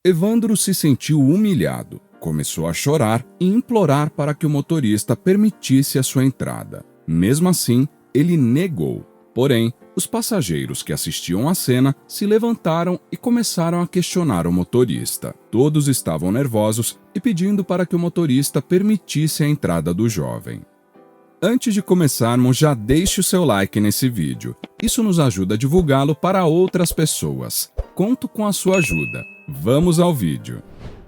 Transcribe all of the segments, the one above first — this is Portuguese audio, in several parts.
Evandro se sentiu humilhado, começou a chorar e implorar para que o motorista permitisse a sua entrada. Mesmo assim, ele negou. Porém, os passageiros que assistiam à cena se levantaram e começaram a questionar o motorista. Todos estavam nervosos e pedindo para que o motorista permitisse a entrada do jovem. Antes de começarmos, já deixe o seu like nesse vídeo. Isso nos ajuda a divulgá-lo para outras pessoas. Conto com a sua ajuda. Vamos ao vídeo.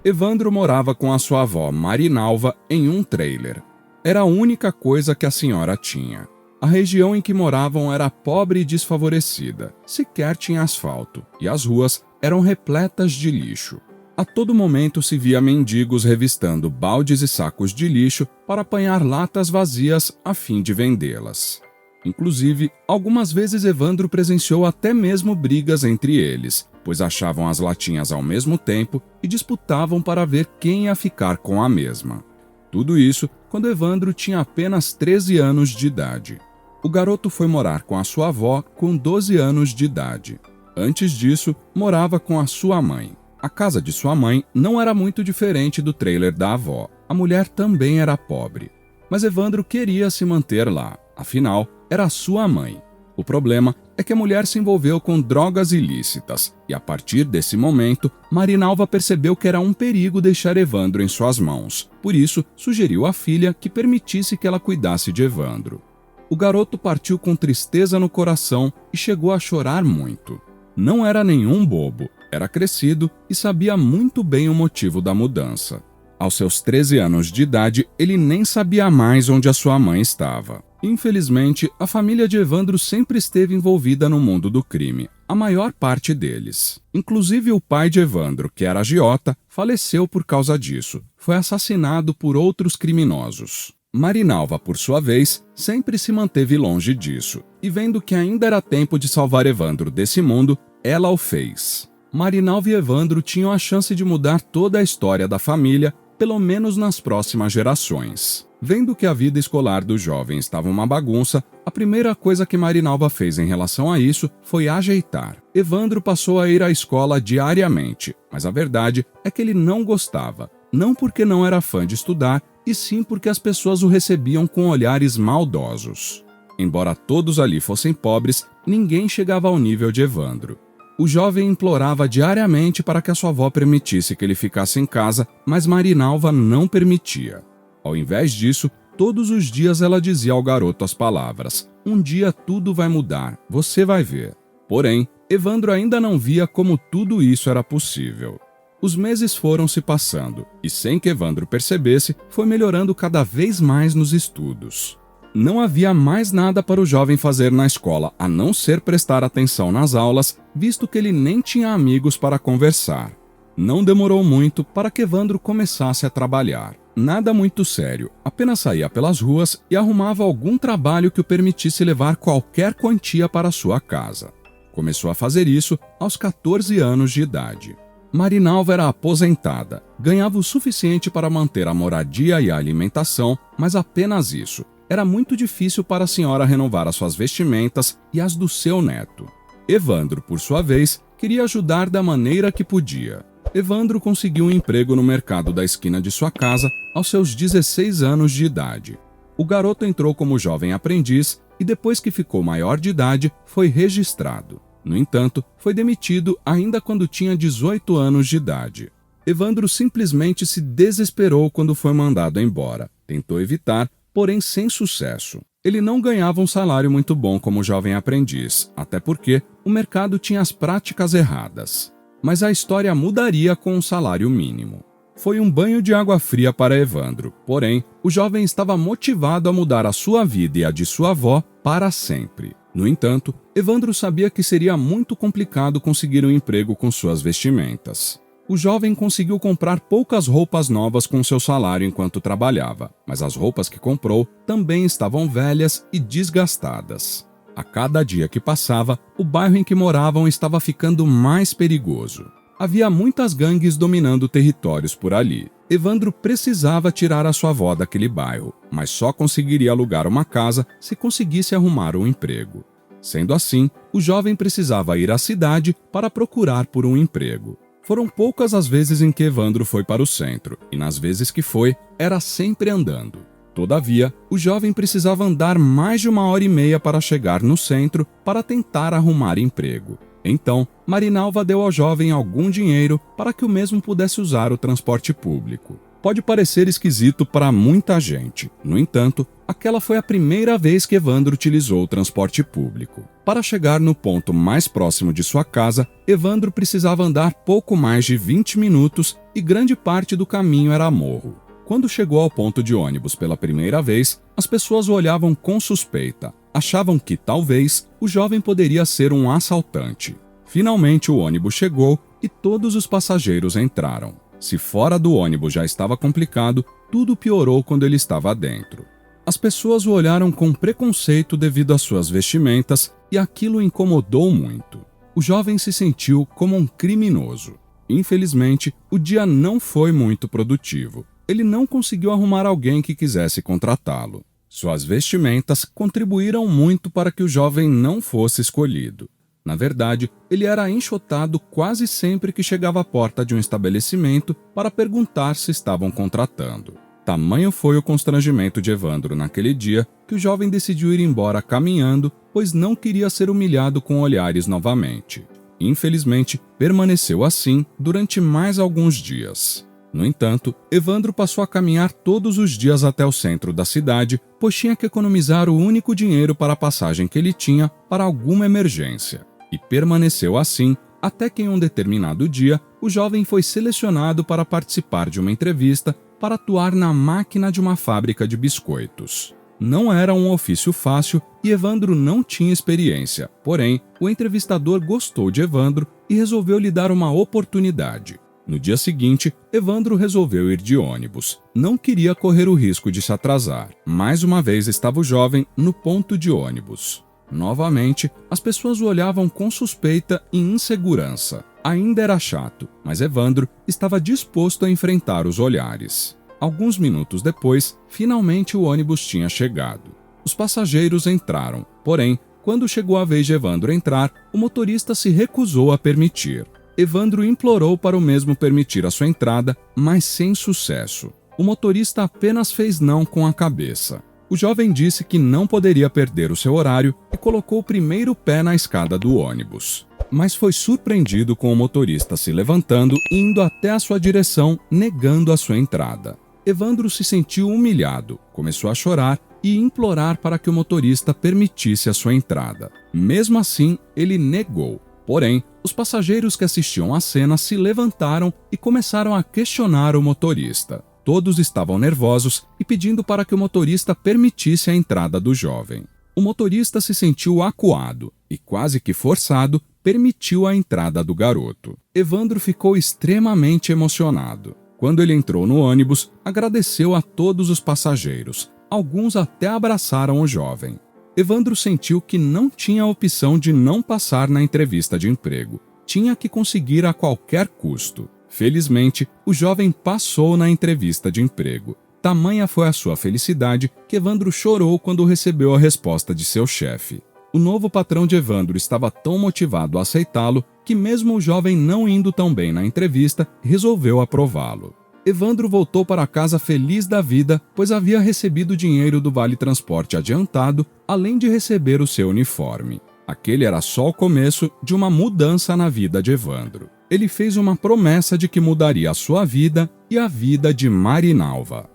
Evandro morava com a sua avó Marinalva em um trailer. Era a única coisa que a senhora tinha. A região em que moravam era pobre e desfavorecida, sequer tinha asfalto, e as ruas eram repletas de lixo. A todo momento se via mendigos revistando baldes e sacos de lixo para apanhar latas vazias a fim de vendê-las. Inclusive, algumas vezes Evandro presenciou até mesmo brigas entre eles, pois achavam as latinhas ao mesmo tempo e disputavam para ver quem ia ficar com a mesma. Tudo isso quando Evandro tinha apenas 13 anos de idade. O garoto foi morar com a sua avó com 12 anos de idade. Antes disso, morava com a sua mãe. A casa de sua mãe não era muito diferente do trailer da avó. A mulher também era pobre. Mas Evandro queria se manter lá. Afinal, era sua mãe. O problema é que a mulher se envolveu com drogas ilícitas. E a partir desse momento, Marinalva percebeu que era um perigo deixar Evandro em suas mãos. Por isso, sugeriu à filha que permitisse que ela cuidasse de Evandro. O garoto partiu com tristeza no coração e chegou a chorar muito. Não era nenhum bobo, era crescido e sabia muito bem o motivo da mudança. Aos seus 13 anos de idade, ele nem sabia mais onde a sua mãe estava. Infelizmente, a família de Evandro sempre esteve envolvida no mundo do crime, a maior parte deles. Inclusive o pai de Evandro, que era agiota, faleceu por causa disso. Foi assassinado por outros criminosos. Marinalva, por sua vez, sempre se manteve longe disso, e vendo que ainda era tempo de salvar Evandro desse mundo, ela o fez. Marinalva e Evandro tinham a chance de mudar toda a história da família, pelo menos nas próximas gerações. Vendo que a vida escolar do jovem estava uma bagunça, a primeira coisa que Marinalva fez em relação a isso foi ajeitar. Evandro passou a ir à escola diariamente, mas a verdade é que ele não gostava, não porque não era fã de estudar, e sim porque as pessoas o recebiam com olhares maldosos. Embora todos ali fossem pobres, ninguém chegava ao nível de Evandro. O jovem implorava diariamente para que a sua avó permitisse que ele ficasse em casa, mas Marinalva não permitia. Ao invés disso, todos os dias ela dizia ao garoto as palavras: "Um dia tudo vai mudar, você vai ver." Porém, Evandro ainda não via como tudo isso era possível. Os meses foram se passando, e sem que Evandro percebesse, foi melhorando cada vez mais nos estudos. Não havia mais nada para o jovem fazer na escola, a não ser prestar atenção nas aulas, visto que ele nem tinha amigos para conversar. Não demorou muito para que Evandro começasse a trabalhar. Nada muito sério, apenas saía pelas ruas e arrumava algum trabalho que o permitisse levar qualquer quantia para sua casa. Começou a fazer isso aos 14 anos de idade. Marinalva era aposentada, ganhava o suficiente para manter a moradia e a alimentação, mas apenas isso. Era muito difícil para a senhora renovar as suas vestimentas e as do seu neto. Evandro, por sua vez, queria ajudar da maneira que podia. Evandro conseguiu um emprego no mercado da esquina de sua casa aos seus 16 anos de idade. O garoto entrou como jovem aprendiz e depois que ficou maior de idade, foi registrado. No entanto, foi demitido ainda quando tinha 18 anos de idade. Evandro simplesmente se desesperou quando foi mandado embora. Tentou evitar, porém sem sucesso. Ele não ganhava um salário muito bom como jovem aprendiz, até porque o mercado tinha as práticas erradas. Mas a história mudaria com um salário mínimo. Foi um banho de água fria para Evandro, porém, o jovem estava motivado a mudar a sua vida e a de sua avó para sempre. No entanto, Evandro sabia que seria muito complicado conseguir um emprego com suas vestimentas. O jovem conseguiu comprar poucas roupas novas com seu salário enquanto trabalhava, mas as roupas que comprou também estavam velhas e desgastadas. A cada dia que passava, o bairro em que moravam estava ficando mais perigoso. Havia muitas gangues dominando territórios por ali. Evandro precisava tirar a sua avó daquele bairro, mas só conseguiria alugar uma casa se conseguisse arrumar um emprego. Sendo assim, o jovem precisava ir à cidade para procurar por um emprego. Foram poucas as vezes em que Evandro foi para o centro, e nas vezes que foi, era sempre andando. Todavia, o jovem precisava andar mais de 1h30 para chegar no centro para tentar arrumar emprego. Então, Marinalva deu ao jovem algum dinheiro para que o mesmo pudesse usar o transporte público. Pode parecer esquisito para muita gente. No entanto, aquela foi a primeira vez que Evandro utilizou o transporte público. Para chegar no ponto mais próximo de sua casa, Evandro precisava andar pouco mais de 20 minutos e grande parte do caminho era morro. Quando chegou ao ponto de ônibus pela primeira vez, as pessoas o olhavam com suspeita. Achavam que, talvez, o jovem poderia ser um assaltante. Finalmente o ônibus chegou e todos os passageiros entraram. Se fora do ônibus já estava complicado, tudo piorou quando ele estava dentro. As pessoas o olharam com preconceito devido às suas vestimentas e aquilo o incomodou muito. O jovem se sentiu como um criminoso. Infelizmente, o dia não foi muito produtivo. Ele não conseguiu arrumar alguém que quisesse contratá-lo. Suas vestimentas contribuíram muito para que o jovem não fosse escolhido. Na verdade, ele era enxotado quase sempre que chegava à porta de um estabelecimento para perguntar se estavam contratando. Tamanho foi o constrangimento de Evandro naquele dia que o jovem decidiu ir embora caminhando, pois não queria ser humilhado com olhares novamente. Infelizmente, permaneceu assim durante mais alguns dias. No entanto, Evandro passou a caminhar todos os dias até o centro da cidade, pois tinha que economizar o único dinheiro para a passagem que ele tinha para alguma emergência. E permaneceu assim até que em um determinado dia, o jovem foi selecionado para participar de uma entrevista para atuar na máquina de uma fábrica de biscoitos. Não era um ofício fácil e Evandro não tinha experiência, porém, o entrevistador gostou de Evandro e resolveu lhe dar uma oportunidade. No dia seguinte, Evandro resolveu ir de ônibus. Não queria correr o risco de se atrasar. Mais uma vez estava o jovem no ponto de ônibus. Novamente, as pessoas o olhavam com suspeita e insegurança. Ainda era chato, mas Evandro estava disposto a enfrentar os olhares. Alguns minutos depois, finalmente o ônibus tinha chegado. Os passageiros entraram, porém, quando chegou a vez de Evandro entrar, o motorista se recusou a permitir. Evandro implorou para o mesmo permitir a sua entrada, mas sem sucesso. O motorista apenas fez não com a cabeça. O jovem disse que não poderia perder o seu horário e colocou o primeiro pé na escada do ônibus. Mas foi surpreendido com o motorista se levantando e indo até a sua direção, negando a sua entrada. Evandro se sentiu humilhado, começou a chorar e implorar para que o motorista permitisse a sua entrada. Mesmo assim, ele negou. Porém, os passageiros que assistiam à cena se levantaram e começaram a questionar o motorista. Todos estavam nervosos e pedindo para que o motorista permitisse a entrada do jovem. O motorista se sentiu acuado e, quase que forçado, permitiu a entrada do garoto. Evandro ficou extremamente emocionado. Quando ele entrou no ônibus, agradeceu a todos os passageiros. Alguns até abraçaram o jovem. Evandro sentiu que não tinha a opção de não passar na entrevista de emprego. Tinha que conseguir a qualquer custo. Felizmente, o jovem passou na entrevista de emprego. Tamanha foi a sua felicidade que Evandro chorou quando recebeu a resposta de seu chefe. O novo patrão de Evandro estava tão motivado a aceitá-lo que, mesmo o jovem não indo tão bem na entrevista, resolveu aprová-lo. Evandro voltou para casa feliz da vida, pois havia recebido o dinheiro do Vale Transporte adiantado, além de receber o seu uniforme. Aquele era só o começo de uma mudança na vida de Evandro. Ele fez uma promessa de que mudaria a sua vida e a vida de Marinalva.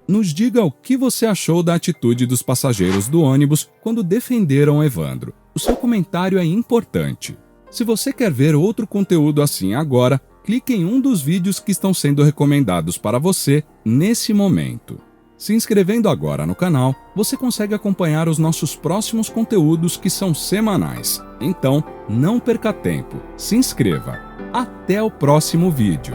Nos diga o que você achou da atitude dos passageiros do ônibus quando defenderam Evandro. O seu comentário é importante. Se você quer ver outro conteúdo assim agora, clique em um dos vídeos que estão sendo recomendados para você nesse momento. Se inscrevendo agora no canal, você consegue acompanhar os nossos próximos conteúdos que são semanais. Então, não perca tempo, se inscreva. Até o próximo vídeo.